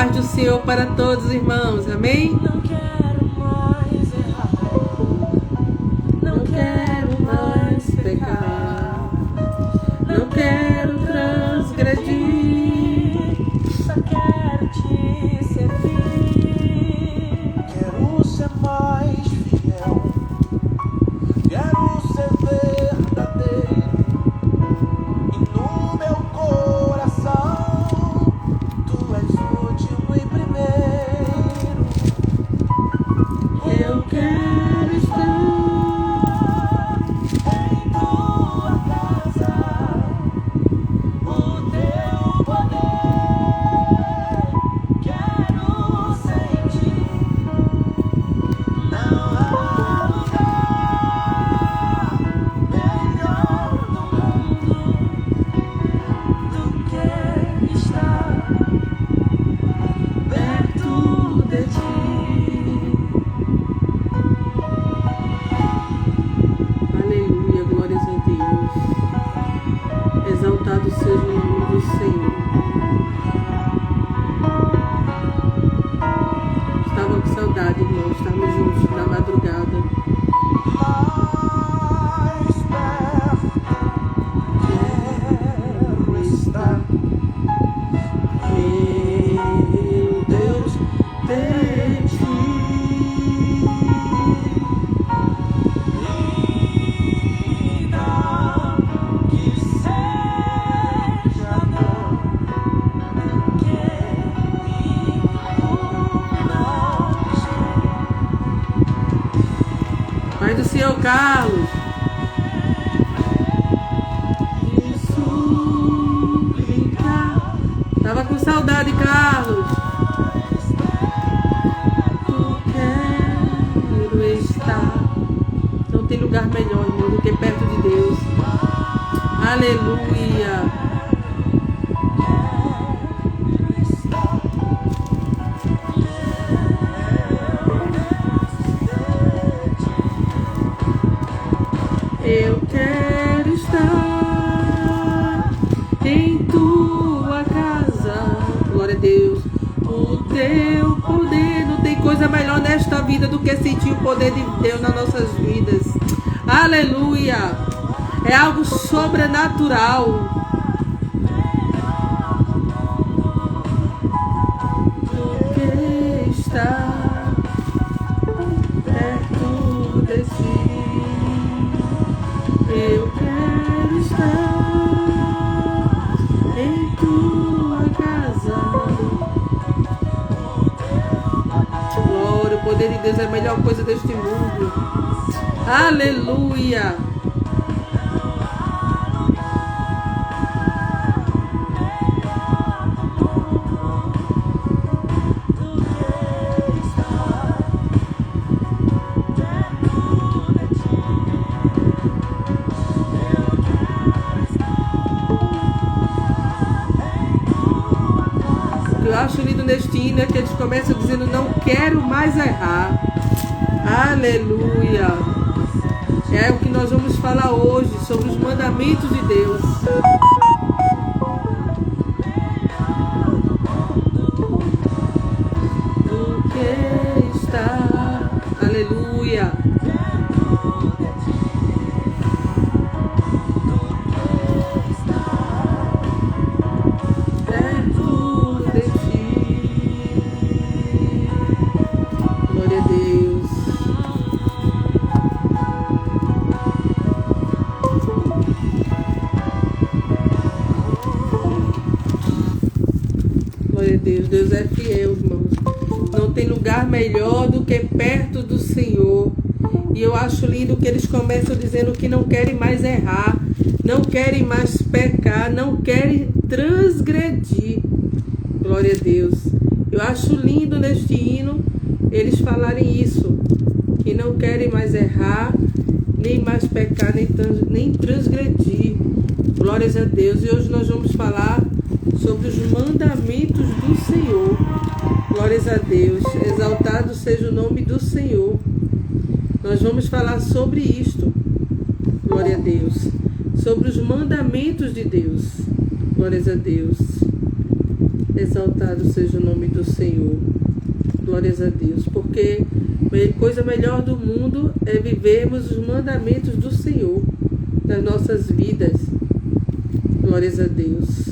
paz do Senhor para todos, irmãos. Amém? Não quero mais errar. Não quero mais pecar. Não quero transgredir. Só quero te servir. Quero ser mais fiel. Quero ser verdadeiro. E no meu coração tu és último e primeiro. Eu quero estar Em tua casa, o teu poder quero sentir. Não há lugar melhor no mundo do que estar perto de ti. Aleluia, glórias a Deus. Exaltado seja o nome do Senhor. Estava com saudade, irmão. Estávamos juntos na madrugada. Mais perto quero estar. Meu Deus, de ti. Ainda que seja dor, que me conosco. Pai do Senhor Carlos. Me suplicar. Tava com saudade, Carlos. Tu quero estar. Não tem lugar melhor, irmão, do que perto de Deus. Aleluia. Eu quero estar em tua casa. Glória a Deus. O teu poder. Não tem coisa melhor nesta vida do que sentir o poder de Deus nas nossas vidas. Aleluia. É algo sobrenatural. Eu quero estar perto de ti. Eu quero estar em tua casa. Glória, o poder de Deus é a melhor coisa deste mundo. Aleluia. O que eu acho lindo neste hino é que eles começam dizendo: não quero mais errar. Aleluia. É o que nós vamos falar hoje sobre os mandamentos de Deus. Do que está. Aleluia. Perto de ti. Glória a Deus. Glória a Deus. Deus é fiel, irmãos. Não tem lugar melhor do que perto do Senhor. E eu acho lindo que eles começam dizendo que não querem mais errar, não querem mais pecar, não querem transgredir. Glória a Deus. Eu acho lindo neste hino eles falarem isso, que não querem mais errar, nem mais pecar, nem transgredir. Glórias a Deus. E hoje nós vamos falar sobre os mandamentos do Senhor. Glórias a Deus. Exaltado seja o nome do Senhor. Nós vamos falar sobre isto. Glória a Deus. Sobre os mandamentos de Deus. Glórias a Deus. Exaltado seja o nome do Senhor. Glórias a Deus. Porque coisa melhor do mundo é vivermos os mandamentos do Senhor nas nossas vidas. Glórias a Deus.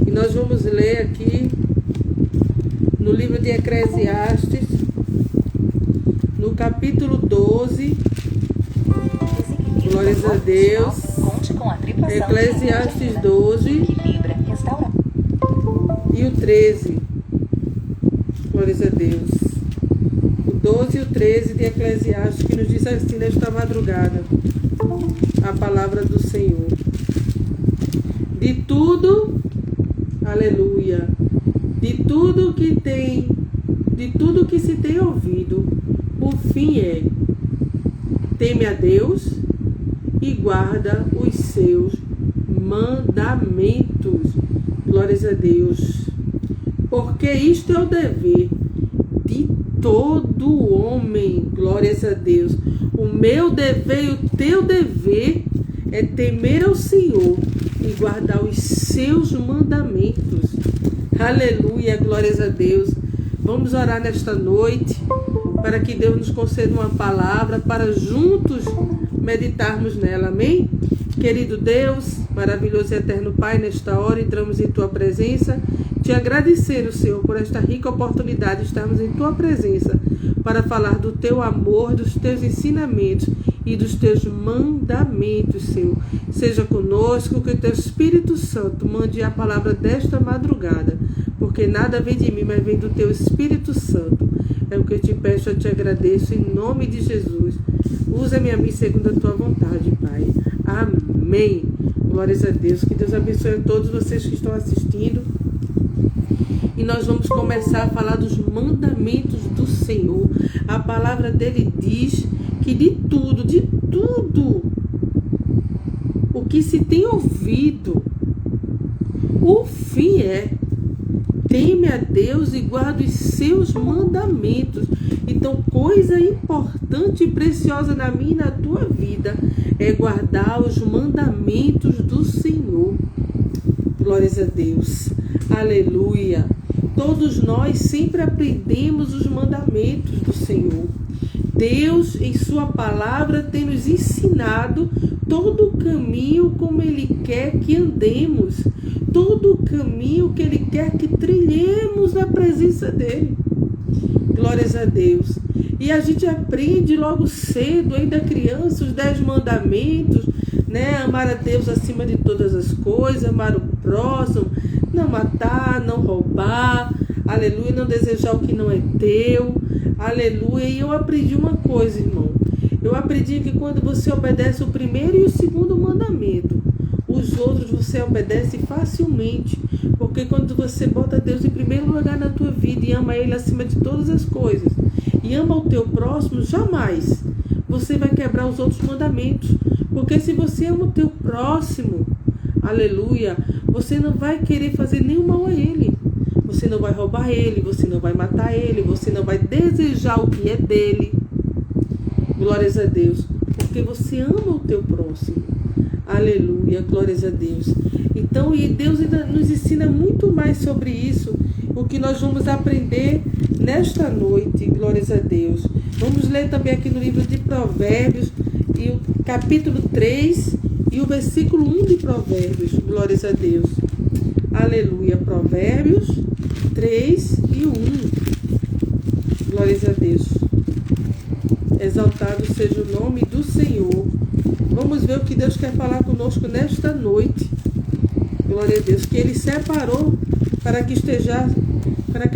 E nós vamos ler aqui no livro de Eclesiastes, no capítulo 12. Glórias a Deus. Eclesiastes 12 e o 13. Glórias a Deus. O 12 e o 13 de Eclesiastes, que nos diz assim nesta madrugada a palavra do Senhor. De tudo, aleluia, de tudo que se tem ouvido, o fim é: teme a Deus e guarda os seus mandamentos. Glórias a Deus. Porque isto é o dever de todo homem. Glórias a Deus. O meu dever e o teu dever é temer ao Senhor e guardar os seus mandamentos. Aleluia, glórias a Deus. Vamos orar nesta noite para que Deus nos conceda uma palavra para juntos meditarmos nela, amém? Querido Deus, maravilhoso e eterno Pai, nesta hora entramos em Tua presença, te agradecer, Senhor, por esta rica oportunidade de estarmos em Tua presença para falar do Teu amor, dos Teus ensinamentos e dos Teus mandamentos, Senhor. Seja conosco, que o Teu Espírito Santo mande a palavra desta madrugada, porque nada vem de mim, mas vem do Teu Espírito Santo. É o que eu te peço, eu te agradeço, em nome de Jesus. Usa-me a mim segundo a Tua vontade, Pai. Amém. Glórias a Deus. Que Deus abençoe a todos vocês que estão assistindo. E nós vamos começar a falar dos mandamentos do Senhor. A palavra dele diz que de tudo o que se tem ouvido, o fim é: teme a Deus e guarda os seus mandamentos. Então, coisa importante e preciosa na minha e na tua vida é guardar os mandamentos do Senhor. Glórias a Deus. Aleluia. Todos nós sempre aprendemos os mandamentos do Senhor. Deus, em sua palavra, tem nos ensinado todo o caminho como Ele quer que andemos, todo o caminho que Ele quer que trilhemos na presença dEle. Glórias a Deus. E a gente aprende logo cedo, ainda criança, os 10 mandamentos, né? Amar a Deus acima de todas as coisas, amar o próximo, não matar, não roubar, aleluia, não desejar o que não é teu, aleluia. E eu aprendi uma coisa, irmão. Eu aprendi que quando você obedece o primeiro e o segundo mandamento, os outros você obedece facilmente. Porque quando você bota Deus em primeiro lugar na tua vida e ama Ele acima de todas as coisas, e ama o teu próximo, jamais você vai quebrar os outros mandamentos. Porque se você ama o teu próximo, aleluia, você não vai querer fazer nenhum mal a ele. Você não vai roubar ele, você não vai matar ele, você não vai desejar o que é dele. Glórias a Deus. Porque você ama o teu próximo. Aleluia, glórias a Deus. Então, e Deus ainda nos ensina muito mais sobre isso, o que nós vamos aprender nesta noite, glórias a Deus. Vamos ler também aqui no livro de Provérbios, e o capítulo 3 e o versículo 1 de Provérbios, glórias a Deus. Aleluia, Provérbios 3 e 1, glórias a Deus. Exaltado seja o nome do Senhor. Vamos ver o que Deus quer falar conosco nesta noite. Glória a Deus, que Ele separou para que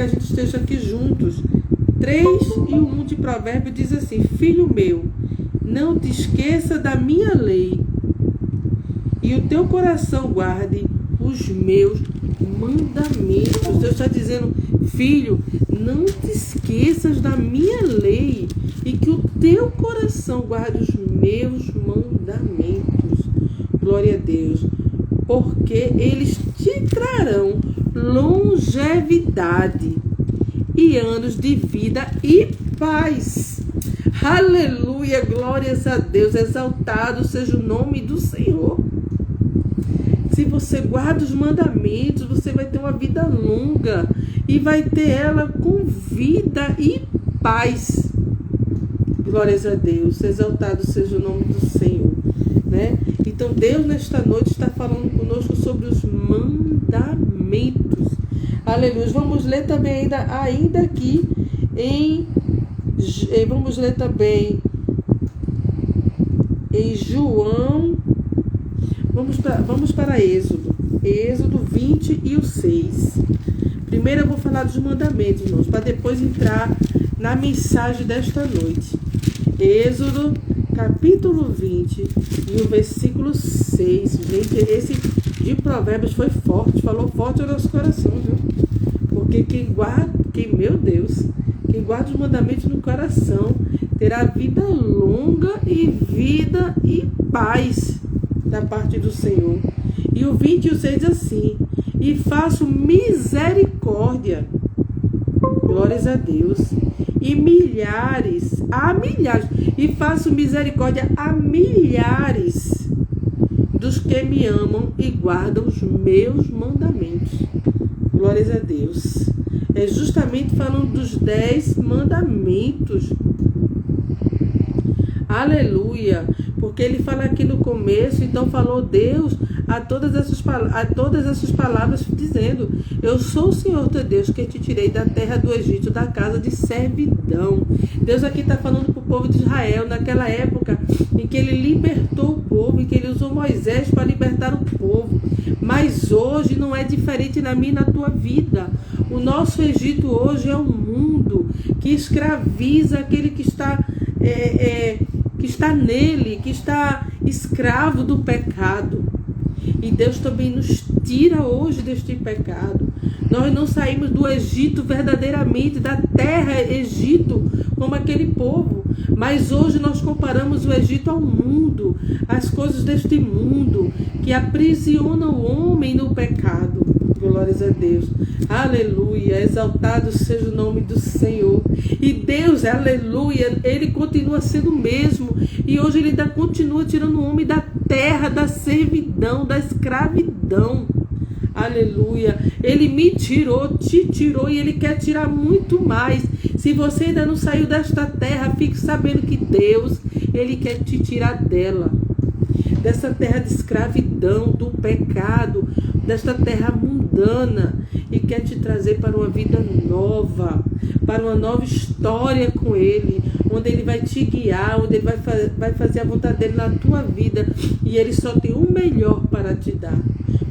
a gente esteja aqui juntos. 3 e 1 de Provérbio diz assim: Filho meu, não te esqueça da minha lei, e o teu coração guarde os meus mandamentos. Deus está dizendo: filho, não te esqueças da minha lei, e que o teu coração guarde os meus mandamentos. Glória a Deus. Porque eles te trarão longevidade e anos de vida e paz. Aleluia, glórias a Deus, exaltado seja o nome do Senhor. Se você guarda os mandamentos, você vai ter uma vida longa e vai ter ela com vida e paz. Glórias a Deus, exaltado seja o nome do Senhor, né? Então Deus nesta noite está falando conosco sobre os mandamentos. Aleluia. Vamos ler também ainda aqui vamos ler também em João. Vamos para Êxodo 20 e o 6. Primeiro eu vou falar dos mandamentos, irmãos, para depois entrar na mensagem desta noite. Êxodo capítulo 20 e o versículo 6. Gente, esse de Provérbios foi forte, falou forte ao nosso coração, viu? Porque quem guarda os mandamentos no coração terá vida longa e vida e paz da parte do Senhor. E o 20 e o 6 diz assim: e faço misericórdia, glórias a Deus, e faço misericórdia a milhares dos que me amam e guardam os meus mandamentos. Glórias a Deus. É justamente falando dos 10 mandamentos. Aleluia. Porque ele fala aqui no começo, então falou Deus a todas essas palavras dizendo: eu sou o Senhor teu Deus que te tirei da terra do Egito, da casa de servidão. Deus aqui está falando para o povo de Israel, naquela época em que ele libertou o povo, em que ele usou Moisés para libertar o povo. Mas hoje não é diferente na minha e na tua vida. O nosso Egito hoje é um mundo que escraviza aquele que está nele, que está escravo do pecado. E Deus também nos tira hoje deste pecado. Nós não saímos do Egito verdadeiramente, da terra Egito, como aquele povo. Mas hoje nós comparamos o Egito ao mundo, as coisas deste mundo, que aprisionam o homem no pecado. Glórias a Deus. Aleluia. Exaltado seja o nome do Senhor. E Deus, aleluia, Ele continua sendo o mesmo. E hoje Ele ainda continua tirando o homem da terra, da servidão, da escravidão. Aleluia. Ele me tirou, te tirou e Ele quer tirar muito mais. Se você ainda não saiu desta terra, fique sabendo que Deus, Ele quer te tirar dela. Dessa terra de escravidão, do pecado, desta terra mundana, e quer te trazer para uma vida nova, para uma nova história com Ele, onde Ele vai te guiar, onde Ele vai fazer a vontade dEle na tua vida, e Ele só tem o melhor para te dar.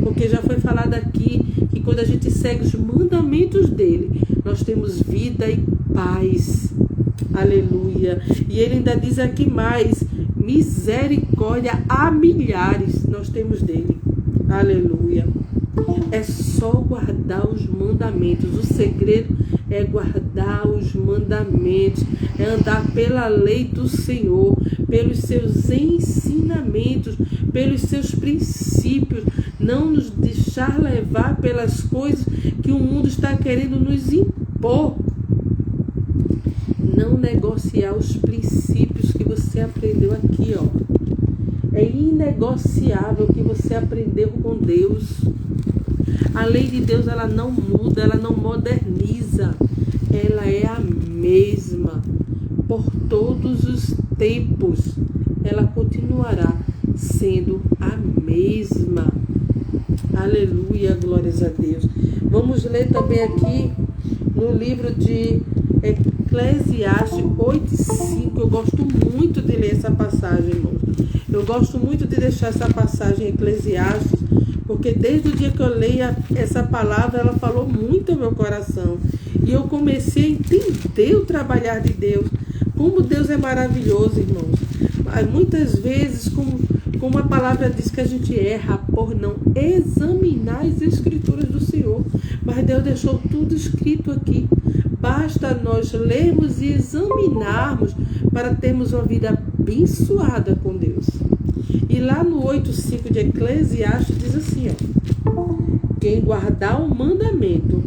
Porque já foi falado aqui que quando a gente segue os mandamentos dEle, nós temos vida e paz. Aleluia. E Ele ainda diz aqui mais: misericórdia a milhares nós temos dEle. Aleluia. É só guardar os mandamentos. O segredo é guardar os mandamentos, é andar pela lei do Senhor, pelos seus ensinamentos, pelos seus princípios, não nos deixar levar pelas coisas que o mundo está querendo nos impor. Não negociar os princípios que você aprendeu aqui, ó. É inegociável o que você aprendeu com Deus. A lei de Deus, ela não muda, ela não moderniza. Ela é a mesma por todos os tempos. Ela continuará sendo a mesma. Aleluia, glórias a Deus. Vamos ler também aqui no livro de Eclesiastes 8:5. Eu gosto muito de ler essa passagem, irmãos. Eu gosto muito de deixar essa passagem em Eclesiastes, porque desde o dia que eu leio essa palavra, ela falou muito ao meu coração. E eu comecei a entender o trabalhar de Deus. Como Deus é maravilhoso, irmãos. Mas muitas vezes, como a palavra diz, que a gente erra por não examinar as escrituras do Senhor. Mas Deus deixou tudo escrito aqui. Basta nós lermos e examinarmos para termos uma vida abençoada com Deus. E lá no 8:5 de Eclesiastes diz assim, ó: quem guardar o mandamento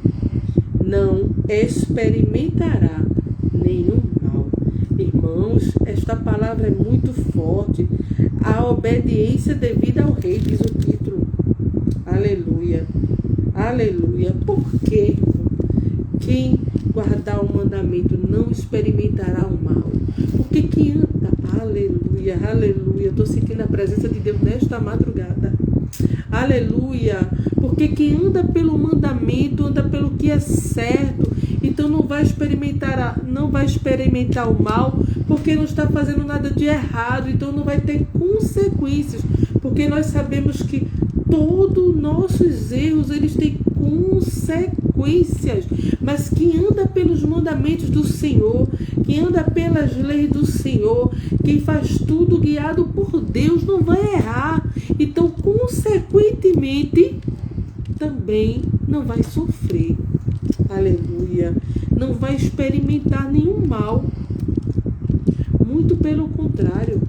não experimentará nenhum mal. Irmãos, esta palavra é muito forte. A obediência devida ao rei, diz o título. Aleluia. Aleluia. Por quê? Quem guardar o mandamento não experimentará o mal. Porque quem anda, aleluia, aleluia. Eu estou sentindo a presença de Deus nesta madrugada. Aleluia. Porque quem anda pelo mandamento, anda pelo que é certo. Então não vai experimentar o mal, porque não está fazendo nada de errado. Então não vai ter consequências. Porque nós sabemos que todos os nossos erros, eles têm consequências. Mas quem anda pelos mandamentos do Senhor, quem anda pelas leis do Senhor, quem faz tudo guiado por Deus, não vai errar. Então, consequentemente, também não vai sofrer. Aleluia. Não vai experimentar nenhum mal. Muito pelo contrário.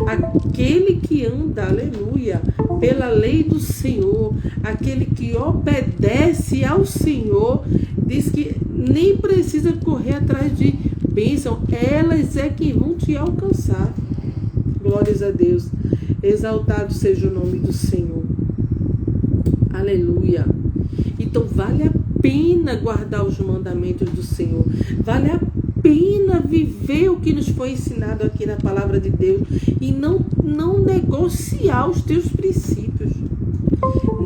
Aquele que anda, aleluia, pela lei do Senhor, aquele que obedece ao Senhor, diz que nem precisa correr atrás de bênção, elas é que vão te alcançar. Glórias a Deus. Exaltado seja o nome do Senhor. Aleluia. Então vale a pena guardar os mandamentos do Senhor. Vale a pena viver o que nos foi ensinado aqui na palavra de Deus e não negociar os teus princípios.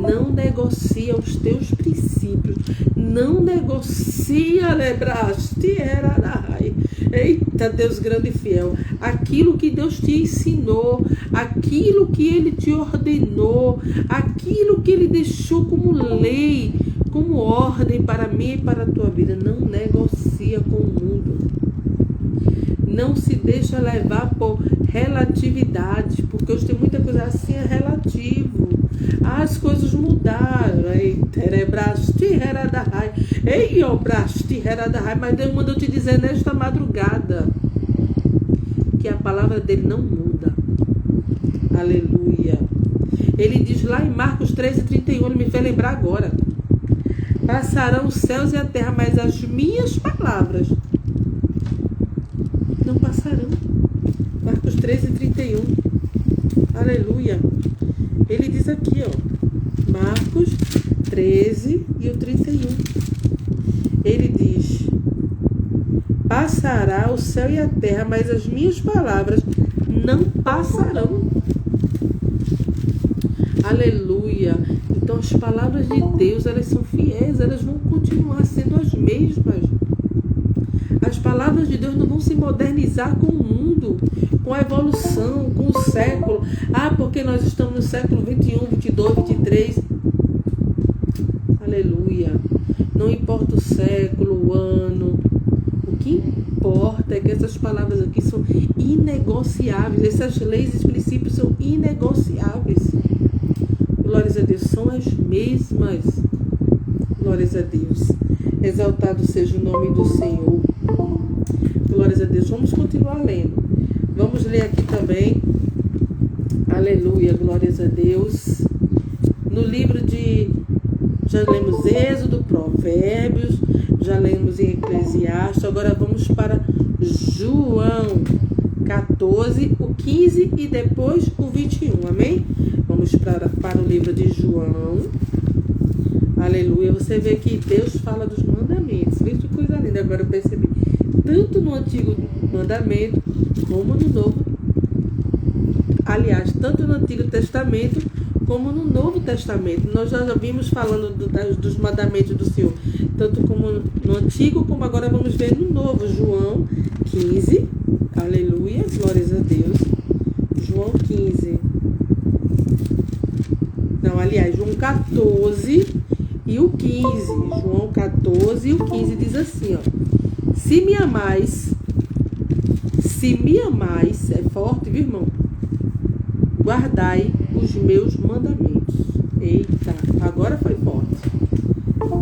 Não negocia os teus princípios. Não negocia, lebraste, era rai. Eita, Deus grande e fiel. Aquilo que Deus te ensinou, aquilo que Ele te ordenou, aquilo que Ele deixou como lei, como ordem para mim e para a tua vida. Não negocia com o mundo. Não se deixa levar por relatividade, porque hoje tem muita coisa assim, é relativo. As coisas mudaram. Mas Deus mandou te dizer nesta madrugada que a palavra dele não muda. Aleluia. Ele diz lá em Marcos 13:31, ele me fez lembrar agora. Passarão os céus e a terra, mas as minhas palavras não passarão. Marcos 13:31. Aleluia. Ele diz aqui, ó, Marcos 13 e o 31. Ele diz: passará o céu e a terra, mas as minhas palavras não passarão. Aleluia. Então as palavras de Deus, elas são fiéis, elas vão continuar sendo as mesmas. As palavras de Deus não vão se modernizar com o mundo, com a evolução, com o século. Ah, porque nós estamos no século 21, 22, 23. Aleluia. Não importa o século, o ano. O que importa é que essas palavras aqui são inegociáveis. Essas leis e princípios são inegociáveis. Glórias a Deus, são as mesmas. Glórias a Deus. Exaltado seja o nome do Senhor. Glórias a Deus. Vamos continuar lendo. Vamos ler aqui também. Aleluia. Glórias a Deus. No livro de... Já lemos Êxodo, Provérbios. Já lemos em Eclesiastes. Agora vamos para João 14, o 15 e depois o 21. Amém? Vamos para o livro de João. Aleluia. Você vê que Deus fala dos mandamentos. Veja que coisa linda. Agora eu percebi. Tanto no Antigo Mandamento como no Novo. Aliás, tanto no Antigo Testamento como no Novo Testamento. Nós já vimos falando dos mandamentos do Senhor. Tanto como no Antigo, como agora vamos ver no Novo. João 15. Aleluia. Glórias a Deus. João 15. Não, aliás, João 14 e o 15. João 14 e o 15 diz assim, ó. Se me amais, é forte, viu, irmão? Guardai os meus mandamentos. Eita, agora foi forte.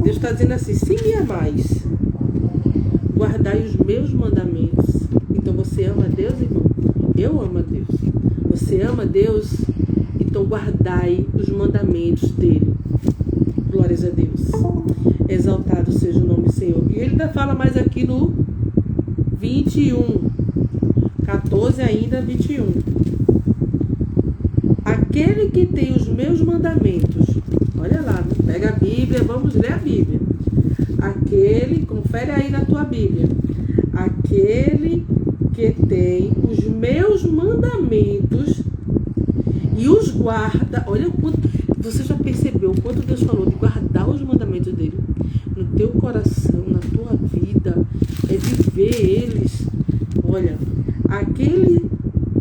Deus está dizendo assim, se me amais, guardai os meus mandamentos. Então você ama a Deus, irmão? Eu amo a Deus. Você ama a Deus? Então guardai os mandamentos dele. Glórias a Deus. Exaltado seja o nome do Senhor. E ele ainda fala mais aqui no 21. 14 ainda, 21. Aquele que tem os meus mandamentos Bíblia, vamos ler a Bíblia. Aquele, confere aí na tua Bíblia. Aquele que tem os meus mandamentos e os guarda. Olha o quanto, você já percebeu o quanto Deus falou de guardar os mandamentos dele no teu coração, na tua vida, é viver eles. Olha, aquele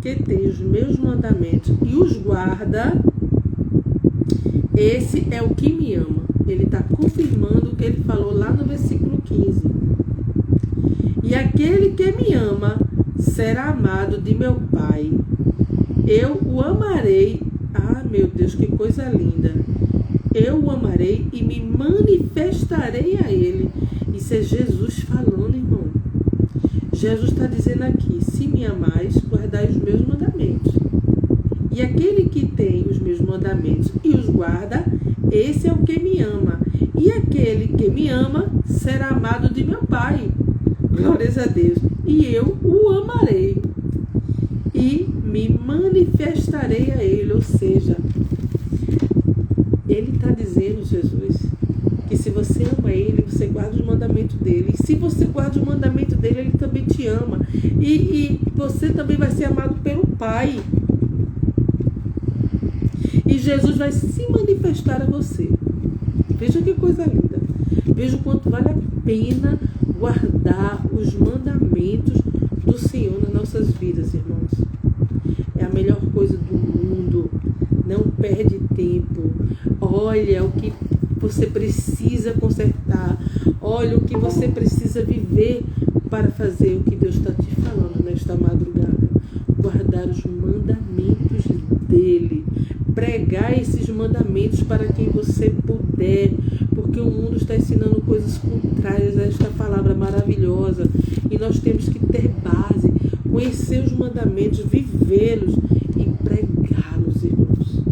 que tem os meus mandamentos e os guarda, esse é o que me ama. Ele está confirmando o que ele falou lá no versículo 15. E aquele que me ama será amado de meu Pai. Eu o amarei. Ah, meu Deus, que coisa linda. Eu o amarei e me manifestarei a ele. Isso é Jesus falando, irmão. Jesus está dizendo aqui: se me amais, guardai os meus mandamentos. E aquele que tem os meus mandamentos e os guarda, esse é o que me ama. E aquele que me ama será amado de meu Pai. Glórias a Deus. E eu o amarei e me manifestarei a ele. Ou seja, ele está dizendo, Jesus, que se você ama ele, você guarda os mandamentos dele. E se você guarda os mandamentos dele, ele também te ama. E você também vai ser amado pelo Pai. E Jesus vai se manifestar a você. Veja que coisa linda. Veja o quanto vale a pena guardar os mandamentos do Senhor nas nossas vidas, irmãos. É a melhor coisa do mundo. Não perde tempo. Olha o que você precisa consertar. Olha o que você precisa viver para fazer o que Deus está te falando nesta madrugada. Guardar os mandamentos dele. Pregar esses mandamentos para quem você puder, porque o mundo está ensinando coisas contrárias a esta palavra maravilhosa, e nós temos que ter base, conhecer os mandamentos, vivê-los e pregá-los, irmãos.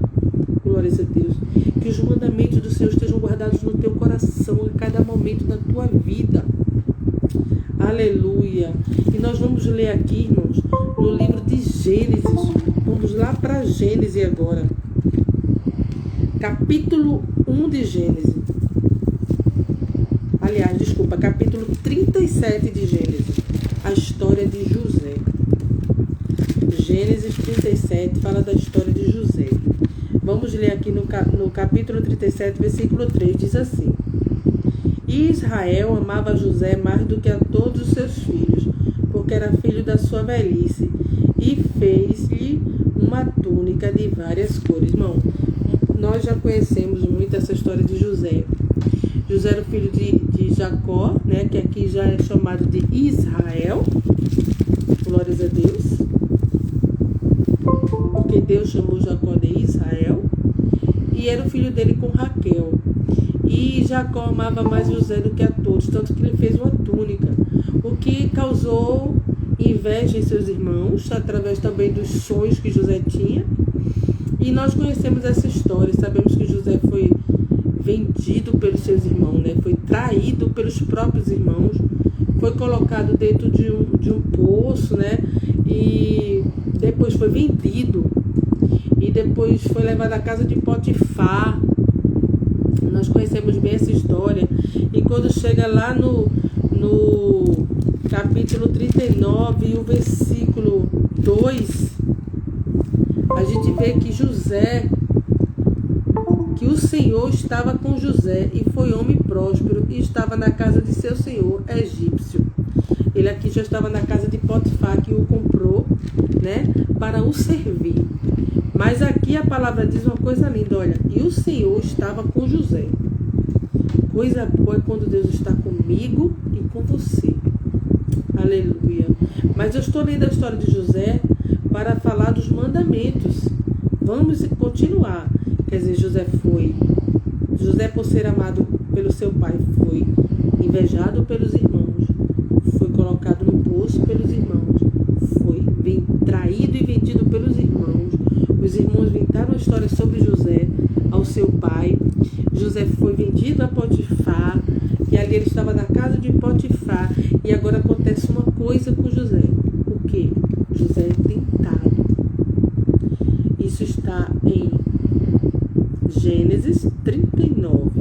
Glórias a Deus. Que os mandamentos do Senhor estejam guardados no teu coração a cada momento da tua vida. Aleluia. E nós vamos ler aqui, irmãos, no livro de Gênesis. Vamos lá para Gênesis agora. Capítulo 1 de Gênesis. Aliás, desculpa, capítulo 37 de Gênesis. A história de José. Gênesis 37 fala da história de José. Vamos ler aqui no capítulo 37, versículo 3, diz assim: E Israel amava José mais do que a todos os seus filhos, porque era filho da sua velhice, e fez-lhe uma túnica de várias cores. Irmão, nós já conhecemos muito essa história de José. José era o filho de Jacó, né, que aqui já é chamado de Israel. Glórias a Deus. Porque Deus chamou Jacó de Israel. E era o filho dele com Raquel. E Jacó amava mais José do que a todos, tanto que ele fez uma túnica, o que causou inveja em seus irmãos, através também dos sonhos que José tinha. E nós conhecemos essa história, sabemos que José foi vendido pelos seus irmãos, né? Foi traído pelos próprios irmãos, foi colocado dentro de um poço, né? E depois foi vendido, e depois foi levado à casa de Potifar. Nós conhecemos bem essa história. E quando chega lá no capítulo 39 e o versículo 2, a gente vê que José, que o Senhor estava com José e foi homem próspero e estava na casa de seu senhor egípcio. Ele aqui já estava na casa de Potifar, que o comprou, né, para o servir. Mas aqui a palavra diz uma coisa linda, olha: e o Senhor estava com José. Coisa boa é quando Deus está comigo e com você. Aleluia. Mas eu estou lendo a história de José para falar dos mandamentos. Vamos continuar. Quer dizer, José, por ser amado pelo seu pai, foi invejado pelos irmãos, foi colocado no poço pelos irmãos, foi traído e vendido pelos irmãos. Os irmãos inventaram a história sobre José ao seu pai. José foi vendido a Potifar, e ali ele estava na casa de Potifar. E agora acontece uma coisa com José. O quê? José é tentado. Isso está em Gênesis 39.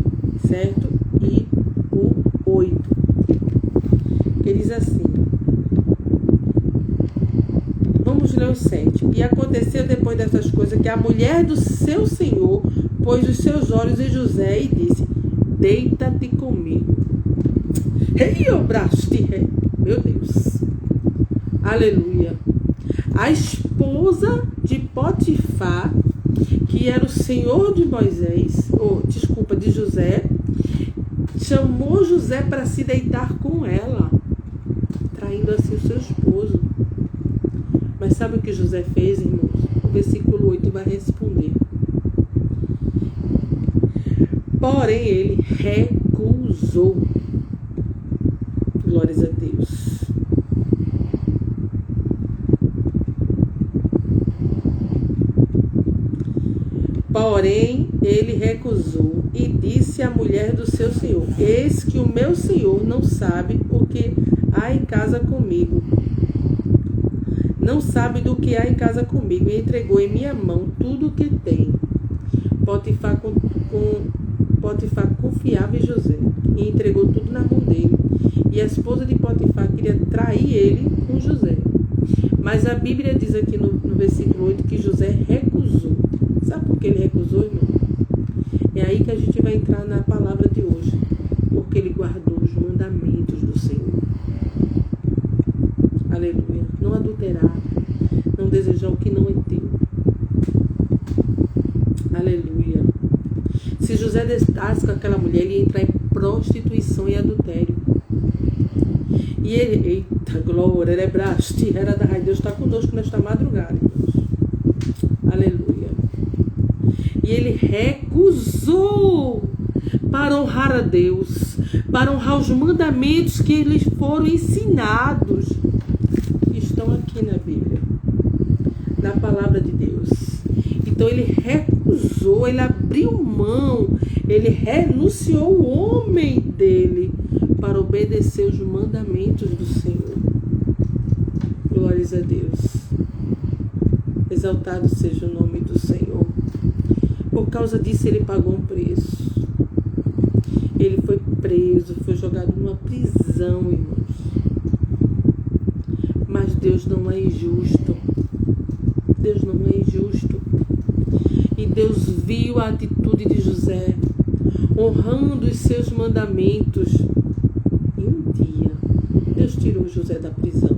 Isso certo? E o 8, que diz assim. Vamos ler o 7. E aconteceu depois dessas coisas que a mulher do seu senhor pôs os seus olhos em José e disse: deita-te comigo. Rei, obraste, rei. Meu Deus. Aleluia. A esposa de Potifar, que era o senhor de Moisés, de José, chamou José para se deitar com ela, traindo assim o seu esposo. Mas sabe o que José fez, irmãos? O versículo 8 vai responder. Porém, ele recusou. Glórias a Deus. Porém, ele recusou e disse à mulher do seu senhor: eis que o meu senhor não sabe o que há em casa comigo. Não sabe do que há em casa comigo, e entregou em minha mão tudo o que tem. Potifar confiava em José e entregou tudo na mão dele. E a esposa de Potifar queria trair ele com José. Mas a Bíblia diz aqui no versículo 8 que José recusou. Sabe por que ele recusou, irmão? É aí que a gente vai entrar na palavra de hoje. Porque ele guardou os mandamentos do Senhor. Aleluia. Não adulterar. Não desejar o que não é teu. Aleluia. Se José deitasse com aquela mulher, ele ia entrar em prostituição e adultério. E ele, eita glória, ele é braste, era da Deus está conosco nesta madrugada, irmãos. Aleluia. E ele recusou para honrar a Deus, para honrar os mandamentos que lhes foram ensinados, que estão aqui na Bíblia, na palavra de Deus. Então ele recusou, ele abriu mão, ele renunciou o homem dele para obedecer os mandamentos do Senhor. Glórias a Deus. Exaltado seja o nome do Senhor. Por causa disso ele pagou um preço. Ele foi preso, foi jogado numa prisão, irmãos. Mas Deus não é injusto. Deus não é injusto. E Deus viu a atitude de José, honrando os seus mandamentos. E um dia, Deus tirou José da prisão.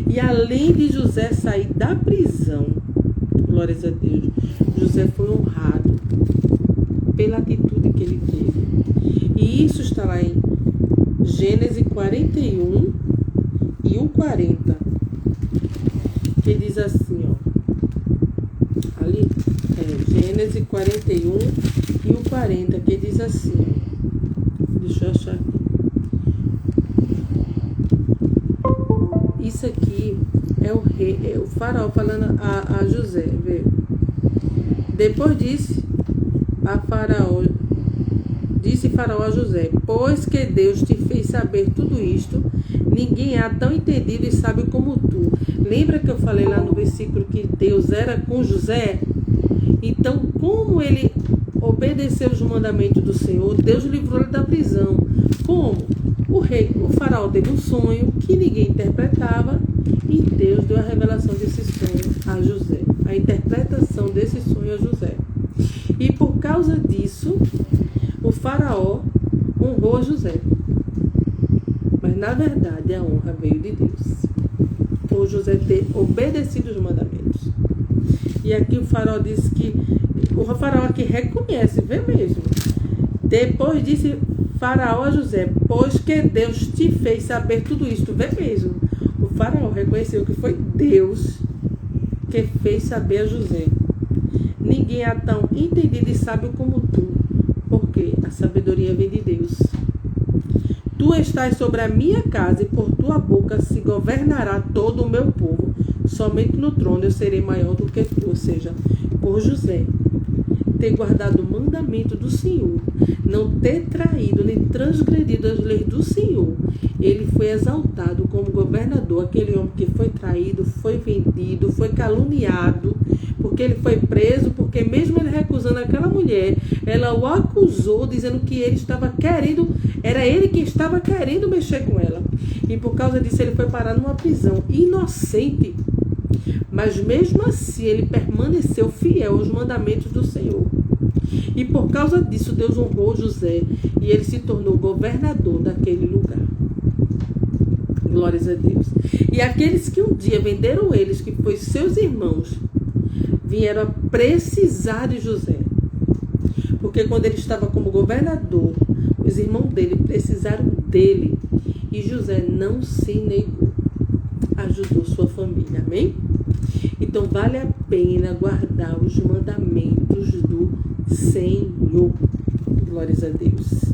E além de José sair da prisão, glórias a Deus, José foi honrado pela atitude que ele teve. E isso está lá em Gênesis 41 e o 40, que diz assim, ó. Ali, Gênesis 41 e o 40, que diz assim, ó. Deixa eu achar aqui. Isso aqui é o rei, é o faraó falando a José, vê. Depois disse Faraó a José: pois que Deus te fez saber tudo isto, ninguém há tão entendido e sábio como tu. Lembra que eu falei lá no versículo que Deus era com José? Então, como ele obedeceu os mandamentos do Senhor, Deus livrou ele da prisão. Como? O faraó teve um sonho que ninguém interpretava e Deus deu a revelação desse sonho a José, a interpretação desse sonho a José. E por causa disso, o faraó honrou José. Mas na verdade a honra veio de Deus, por José ter obedecido os mandamentos. E aqui o faraó disse que, o faraó aqui reconhece, vê mesmo. Depois disse Faraó a José: pois que Deus te fez saber tudo isto, vê mesmo. O faraó reconheceu que foi Deus que fez saber a José. Ninguém é tão entendido e sábio como tu, porque a sabedoria vem de Deus. Tu estás sobre a minha casa e por tua boca se governará todo o meu povo. Somente no trono eu serei maior do que tu. Ou seja, por José ter guardado o mandamento do Senhor, não ter traído nem transgredido as leis do Senhor, ele foi exaltado como governador. Aquele homem que foi traído, foi vendido, foi caluniado, porque ele foi preso, porque mesmo ele recusando aquela mulher, ela o acusou, dizendo que ele estava querendo, era ele que estava querendo mexer com ela. E por causa disso ele foi parar numa prisão, inocente. Mas mesmo assim ele permaneceu fiel aos mandamentos do Senhor. E por causa disso Deus honrou José e ele se tornou governador daquele lugar. Glórias a Deus. E aqueles que um dia venderam eles, que foi seus irmãos, vieram a precisar de José. Porque quando ele estava como governador, os irmãos dele precisaram dele. E José não se negou. Ajudou sua família. Amém? Então vale a pena guardar os mandamentos do Senhor. Glórias a Deus.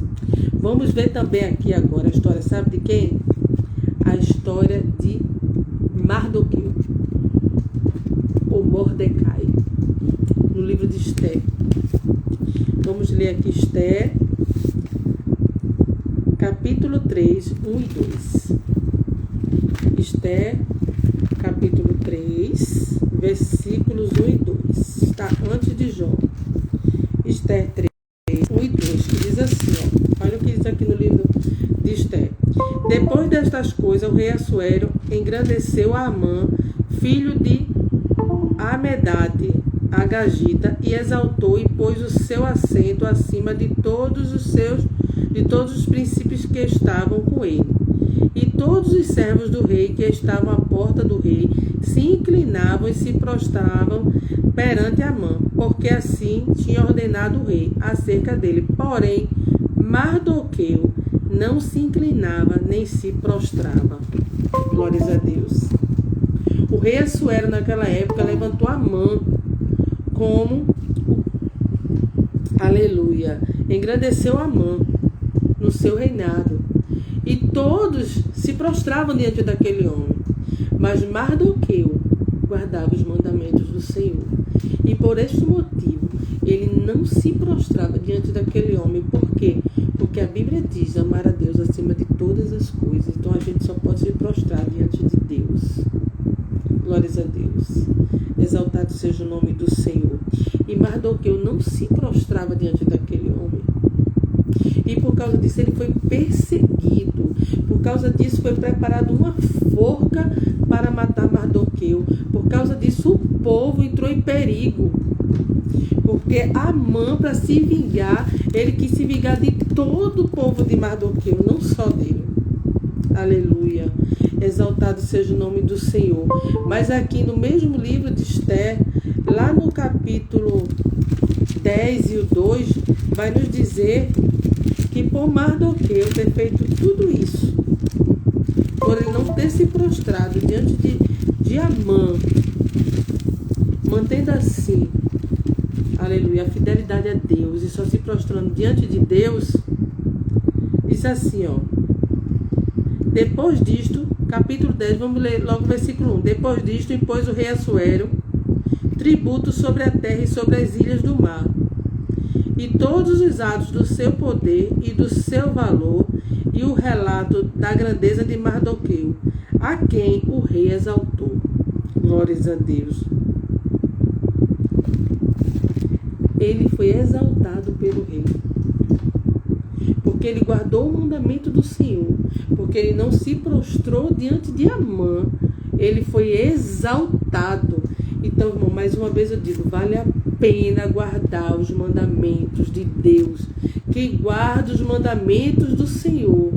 Vamos ver também aqui agora a história, sabe de quem? A história de Mardoqueu, ou Mordecai, no livro de Esther. Vamos ler aqui Esther, capítulo 3, 1 e 2. Esther, capítulo 3, versículos 1 e 2. Está antes de Jó. Esther 3, 1 e 2, que diz assim, ó. Olha o que diz aqui no livro de Esther. Depois destas coisas, o rei Assuero engrandeceu a Amã, filho de Amedate, Agagita, e exaltou e pôs o seu assento acima de todos os príncipes que estavam com ele. E todos os servos do rei que estavam à porta do rei se inclinavam e se prostravam perante Amã, porque assim tinha ordenado o rei acerca dele. Porém, Mardoqueu não se inclinava nem se prostrava. Glórias a Deus. O rei Assuero naquela época levantou Amã como, aleluia, engrandeceu Amã no seu reinado. E todos se prostravam diante daquele homem. Mas Mardoqueu guardava os mandamentos do Senhor. E por este motivo, ele não se prostrava diante daquele homem. Por quê? Porque a Bíblia diz amar a Deus acima de todas as coisas. Então a gente só pode se prostrar diante de Deus. Glórias a Deus. Exaltado seja o nome do Senhor. E Mardoqueu não se prostrava diante daquele homem. E por causa disso ele foi perseguido. Por causa disso foi preparada uma forca para matar Mardoqueu. Por causa disso o povo entrou em perigo. Porque Amã, para se vingar, ele quis se vingar de todo o povo de Mardoqueu, não só dele. Aleluia. Exaltado seja o nome do Senhor. Mas aqui no mesmo livro de Esther, lá no capítulo 10 e o 2, vai nos dizer que por Mardoqueu ter feito tudo isso, por ele não ter se prostrado diante de Amã, mantendo assim, aleluia, a fidelidade a Deus e só se prostrando diante de Deus, diz assim, ó. Depois disto, capítulo 10, vamos ler logo o versículo 1. Depois disto, impôs o rei Assuero tributo sobre a terra e sobre as ilhas do mar, e todos os atos do seu poder e do seu valor, e o relato da grandeza de Mardoqueu, a quem o rei exaltou. Glórias a Deus. Ele foi exaltado pelo rei, porque ele guardou o mandamento do Senhor, porque ele não se prostrou diante de Amã, ele foi exaltado. Então, irmão, mais uma vez eu digo, vale a pena guardar os mandamentos de Deus. Quem guarda os mandamentos do Senhor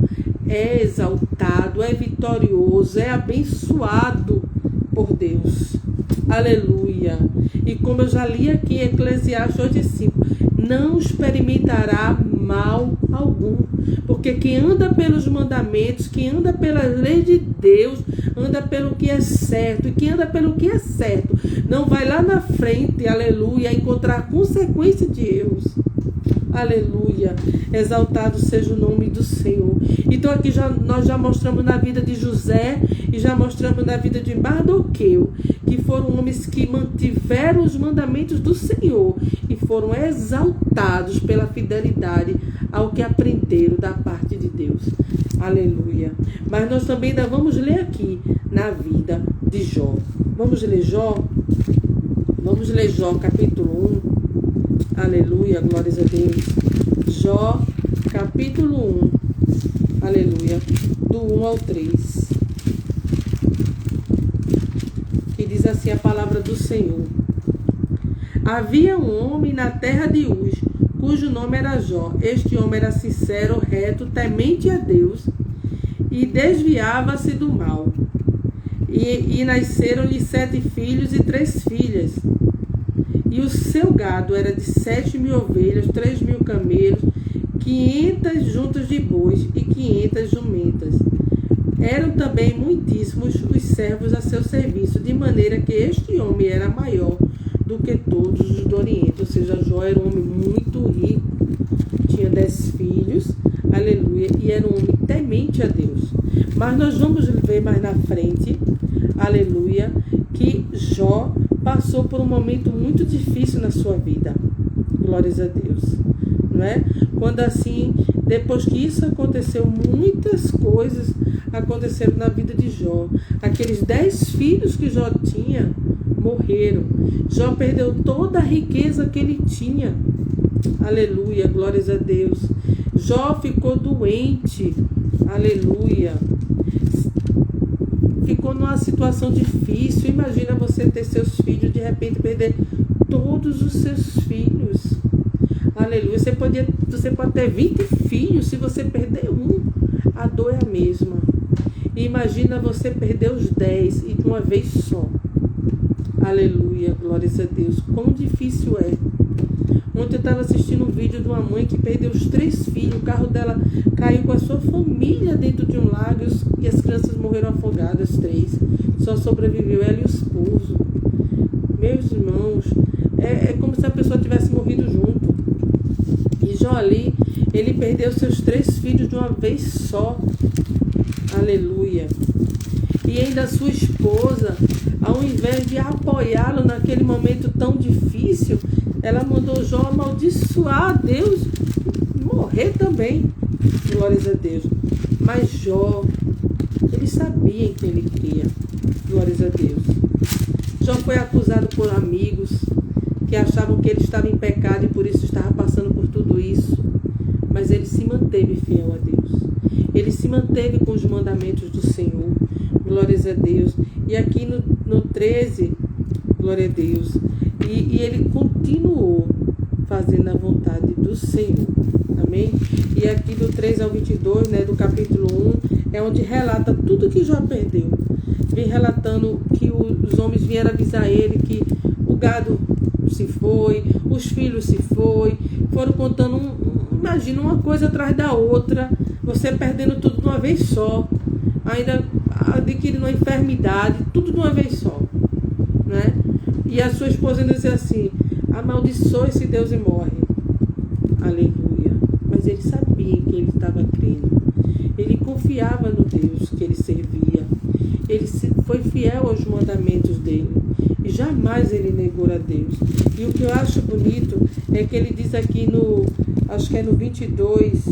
é exaltado, é vitorioso, é abençoado por Deus. Aleluia. E como eu já li aqui em Eclesiastes 8:5, não experimentará mal algum, porque quem anda pelos mandamentos, quem anda pela lei de Deus, anda pelo que é certo, e quem anda pelo que é certo, não vai lá na frente, aleluia, encontrar consequência de erros. Aleluia, exaltado seja o nome do Senhor. Então aqui nós já mostramos na vida de José e já mostramos na vida de Mardoqueu, que foram homens que mantiveram os mandamentos do Senhor e foram exaltados pela fidelidade ao que aprenderam da parte de Deus. Aleluia. Mas nós também ainda vamos ler aqui na vida de Jó. Vamos ler Jó, Vamos ler Jó capítulo 1. Aleluia, glórias a Deus. Jó capítulo 1. Aleluia. Do 1 ao 3. Que diz assim a palavra do Senhor. Havia um homem na terra de Uz, cujo nome era Jó. Este homem era sincero, reto, temente a Deus e desviava-se do mal. E nasceram-lhe 7 filhos e 3 filhas. E o seu gado era de 7.000 ovelhas, 3.000 camelos, 500 juntas de bois e 500 jumentas. Eram também muitíssimos os servos a seu serviço, de maneira que este homem era maior do que todos os do Oriente. Ou seja, Jó era um homem muito rico, tinha 10 filhos, aleluia, e era um homem temente a Deus. Mas nós vamos ver mais na frente, aleluia, que Jó passou por um momento muito difícil na sua vida. Glórias a Deus, não é? Quando assim, depois que isso aconteceu, muitas coisas aconteceram na vida de Jó. Aqueles 10 filhos que Jó tinha morreram. Jó perdeu toda a riqueza que ele tinha. Aleluia, glórias a Deus. Jó ficou doente. Aleluia. Ficou numa situação difícil. Imagina você ter seus filhos, de repente perder todos os seus filhos. Aleluia. Você pode ter 20 filhos, se você perder um, a dor é a mesma. E imagina você perder os 10 e de uma vez só. Aleluia, glórias a Deus. Quão difícil é. Ontem eu estava assistindo um vídeo de uma mãe que perdeu os 3 filhos. O carro dela caiu com a sua família dentro de um lago e as crianças morreram afogadas, 3. Só sobreviveu ela e o esposo. Meus irmãos, é como se a pessoa tivesse morrido junto. E Jó ali, ele perdeu seus 3 filhos de uma vez só. Aleluia. E ainda a sua esposa, ao invés de apoiá-lo naquele momento tão difícil, ela mandou Jó amaldiçoar a Deus, morrer também. Glórias a Deus. Mas Jó, ele sabia em quem ele cria. Glórias a Deus. Jó foi acusado por amigos que achavam que ele estava em pecado e por isso estava passando por tudo isso. Mas ele se manteve fiel a Deus. Ele se manteve com os mandamentos do Senhor. Glórias a Deus. E aqui no 13, glória a Deus. E ele continuou fazendo a vontade do Senhor. Amém? E aqui do 3 ao 22, né, do capítulo 1, é onde relata tudo que Jó perdeu. Vem relatando que os homens vieram avisar ele que o gado se foi, os filhos se foi, foram contando, imagina, uma coisa atrás da outra, você perdendo tudo de uma vez só, ainda adquirindo uma enfermidade, tudo de uma vez só, né? E a sua esposa ainda dizia assim, amaldiçoa esse Deus e morre. Aleluia. Mas ele sabia em que ele estava crendo. Ele confiava no Deus que ele servia. Ele foi fiel aos mandamentos dele. E jamais ele negou a Deus. E o que eu acho bonito é que ele diz aqui acho que é no 22,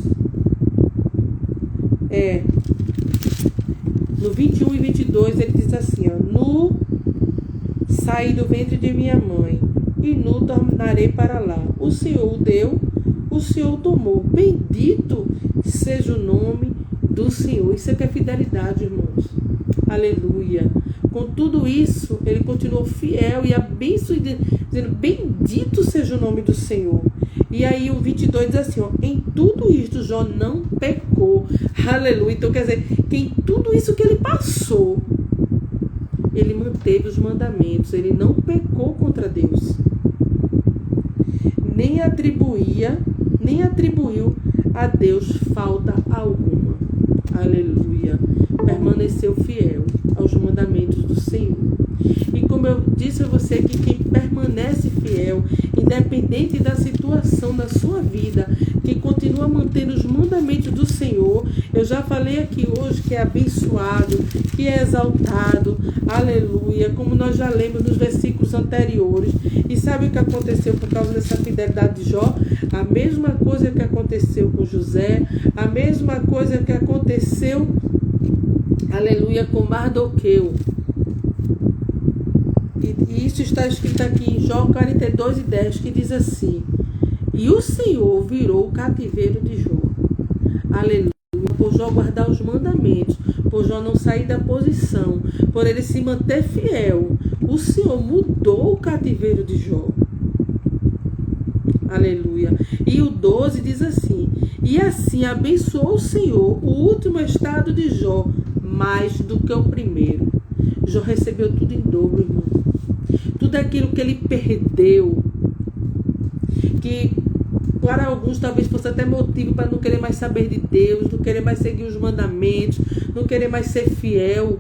no 21 e 22, ele diz assim, ó, nu saí do ventre de minha mãe, e nu tornarei para lá. O Senhor deu, o Senhor tomou. Bendito seja o nome do Senhor. Isso é que é fidelidade, irmãos. Aleluia. Com tudo isso, ele continuou fiel e abençoado, dizendo, bendito seja o nome do Senhor. E aí o 22 diz assim, ó, em tudo isto Jó não pecou. Aleluia. Então quer dizer, que em tudo isso que ele passou, ele manteve os mandamentos, ele não pecou contra Deus. Nem atribuiu a Deus falta alguma. Aleluia. Permaneceu fiel aos mandamentos do Senhor. E como eu disse a você que quem permanece fiel, independente da situação da sua vida, que continua mantendo os mandamentos do Senhor, eu já falei aqui hoje que é abençoado, que é exaltado, aleluia, como nós já lemos nos versículos anteriores. E sabe o que aconteceu por causa dessa fidelidade de Jó? A mesma coisa que aconteceu com José, a mesma coisa que aconteceu, aleluia, com Mardoqueu. E isso está escrito aqui em Jó 42:10, que diz assim: e o Senhor virou o cativeiro de Jó. Aleluia. Por Jó guardar os mandamentos, por Jó não sair da posição, por ele se manter fiel, o Senhor mudou o cativeiro de Jó. Aleluia. E o 12 diz assim: e assim abençoou o Senhor o último estado de Jó mais do que o primeiro. Jó recebeu tudo em dobro, irmão. Tudo aquilo que ele perdeu, que para alguns talvez fosse até motivo para não querer mais saber de Deus, não querer mais seguir os mandamentos, não querer mais ser fiel,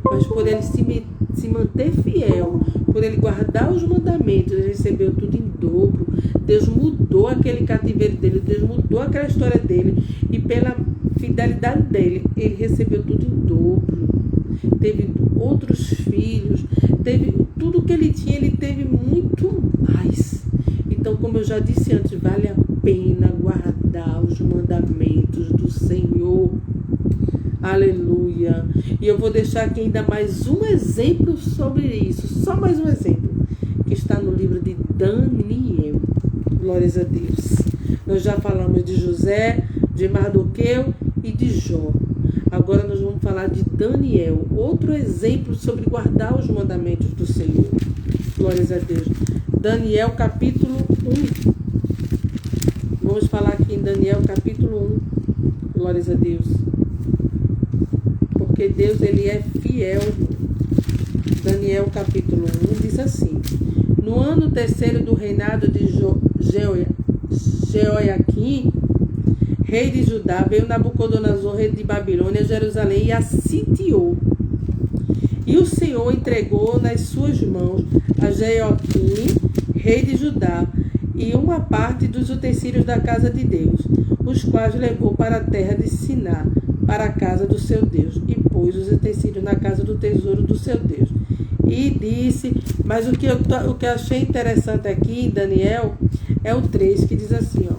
mas por ele se manter fiel, por ele guardar os mandamentos, ele recebeu tudo em dobro. Deus mudou aquele cativeiro dele, Deus mudou aquela história dele, e pela fidelidade dele, ele recebeu tudo em dobro. Teve outros filhos, teve tudo que ele tinha, ele teve muito mais. Então, como eu já disse antes, vale a pena guardar os mandamentos do Senhor. Aleluia. E eu vou deixar aqui ainda mais um exemplo sobre isso, só mais um exemplo, que está no livro de Daniel. Glórias a Deus. Nós já falamos de José, de Mardoqueu e de Jó. Agora nós vamos falar de Daniel, outro exemplo sobre guardar os mandamentos do Senhor. Glórias a Deus. Daniel capítulo 1. Vamos falar aqui em Daniel capítulo 1. Glórias a Deus. Porque Deus, ele é fiel. Daniel capítulo 1 diz assim: no ano terceiro do reinado de Jeoiaquim, rei de Judá, veio Nabucodonosor, rei de Babilônia, a Jerusalém e a sitiou. E o Senhor entregou nas suas mãos a Jeoiaquim, rei de Judá, e uma parte dos utensílios da casa de Deus, os quais levou para a terra de Siná, para a casa do seu Deus, e pôs os utensílios na casa do tesouro do seu Deus. E disse, mas o que eu achei interessante aqui em Daniel é o 3, que diz assim, ó: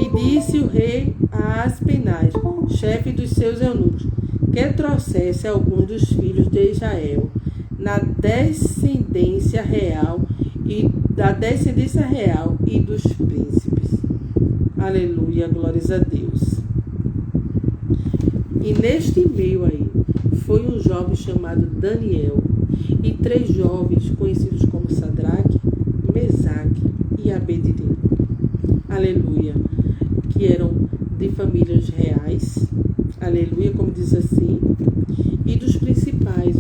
e disse o rei a Aspenaz, chefe dos seus eunucos, que trouxesse alguns dos filhos de Israel, na descendência real e dos príncipes. Aleluia, glórias a Deus. E neste meio aí, foi um jovem chamado Daniel, e 3 jovens conhecidos como Sadraque, Mesaque e Abednego. Aleluia. Que eram de famílias reais, aleluia, como diz assim, e dos principais.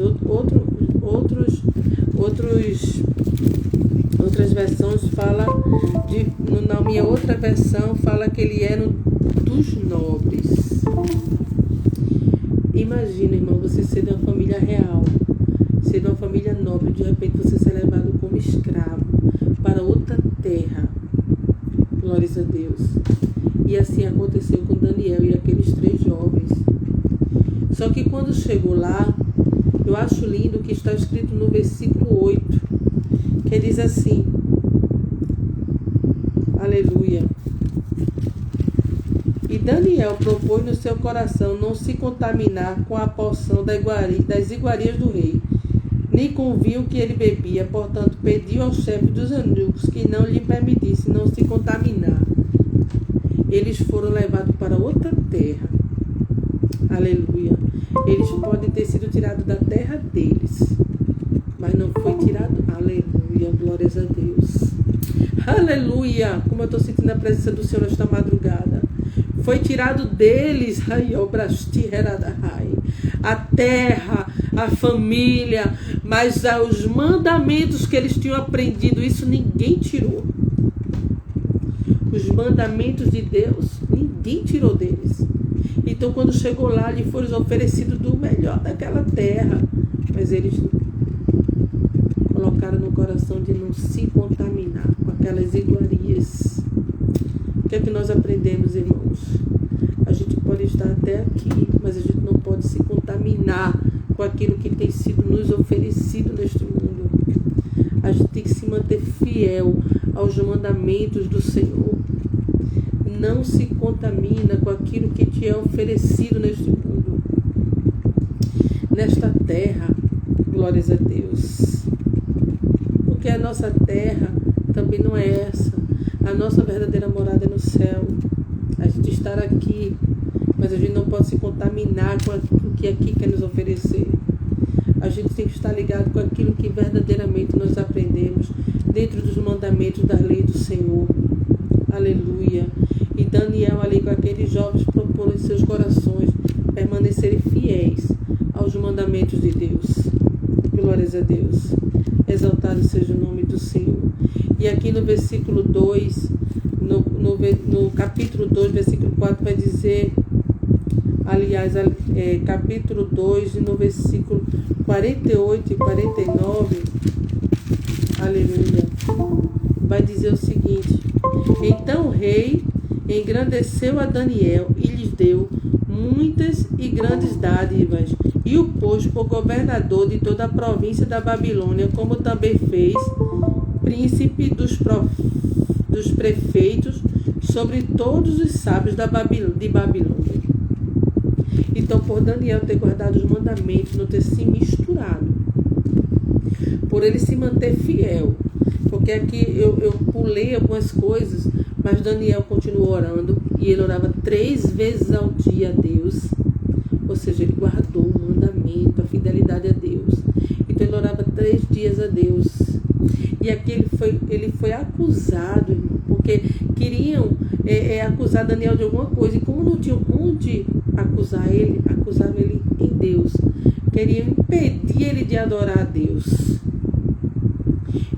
Outras versões fala na minha outra versão fala que ele era dos nobres. Imagina, irmão, você ser de uma família real, ser de uma família nobre, de repente você ser levado como escravo para outra terra. Glórias a Deus. E assim aconteceu com Daniel e aqueles 3 jovens. Só que quando chegou lá, eu acho lindo o que está escrito no versículo 8, que diz assim, aleluia: e Daniel propôs no seu coração não se contaminar com a porção das iguarias do rei, nem com o vinho que ele bebia. Portanto, pediu ao chefe dos eunucos que não lhe permitisse não se contaminar. Eles foram levados para outra terra. Aleluia. Eles podem ter sido tirados da terra deles, mas não foi tirado. Aleluia. Glórias a Deus. Aleluia. Como eu estou sentindo a presença do Senhor nesta madrugada. Foi tirado deles a terra, a família, mas os mandamentos que eles tinham aprendido, isso ninguém tirou. Os mandamentos de Deus, ninguém tirou deles. Então, quando chegou lá, lhe foram oferecidos do melhor daquela terra, mas eles colocaram no coração de não se contaminar com aquelas iguarias. O que é que nós aprendemos, irmãos? A gente pode estar até aqui, mas a gente não pode se contaminar com aquilo que tem sido nos oferecido neste mundo. A gente tem que se manter fiel aos mandamentos do Senhor. Não se contamina com aquilo que te é oferecido neste mundo. Nesta terra, Glórias a Deus. Porque a nossa terra também não é essa. A nossa verdadeira morada é no céu. A gente está aqui, mas a gente não pode se contaminar com aquilo que aqui quer nos oferecer. A gente tem que estar ligado com aquilo que verdadeiramente nós aprendemos dentro dos mandamentos da lei do Senhor. Aleluia. E Daniel ali com aqueles jovens propôs em seus corações permanecerem fiéis aos mandamentos de Deus. Glórias a Deus. Exaltado seja o nome do Senhor. E aqui no versículo 2, no capítulo 2, versículo 4, vai dizer, aliás, capítulo 2, no versículo 48 e 49, aleluia, vai dizer o seguinte: então o rei engrandeceu a Daniel e lhes deu muitas e grandes dádivas, e o pôs por governador de toda a província da Babilônia, como também fez príncipe dos prefeitos sobre todos os sábios de Babilônia. Então, por Daniel ter guardado os mandamentos, não ter se misturado, por ele se manter fiel, porque aqui eu pulei algumas coisas, mas Daniel continuou orando, e ele orava 3 vezes ao dia a Deus, ou seja, ele guardou o mandamento, a fidelidade a Deus. Então ele orava 3 dias a Deus. E aqui ele foi acusado, irmão, porque queriam acusar Daniel de alguma coisa, e como não tinham onde acusar ele, acusavam ele em Deus. Queriam impedir ele de adorar a Deus.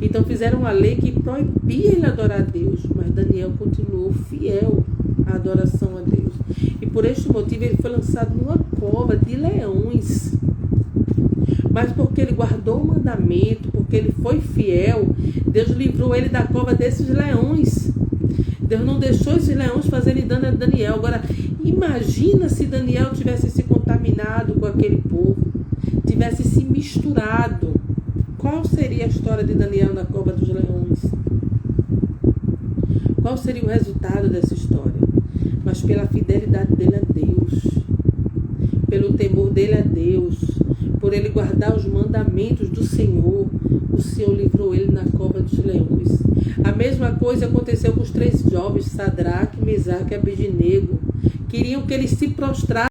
Então fizeram uma lei que proibia ele adorar a Deus, mas Daniel continuou fiel à adoração a Deus. E por este motivo ele foi lançado numa cova de leões. Mas porque ele guardou o mandamento, porque ele foi fiel, Deus livrou ele da cova desses leões. Deus não deixou esses leões fazerem dano a Daniel. Agora, imagina se Daniel tivesse se contaminado com aquele povo, tivesse se misturado. Qual seria a história de Daniel na cova dos leões? Qual seria o resultado dessa história? Mas pela fidelidade dele a Deus, pelo temor dele a Deus, por ele guardar os mandamentos do Senhor, o Senhor livrou ele na cova dos leões. A mesma coisa aconteceu com os 3 jovens, Sadraque, Mesaque e Abednego. Queriam que eles se prostrassem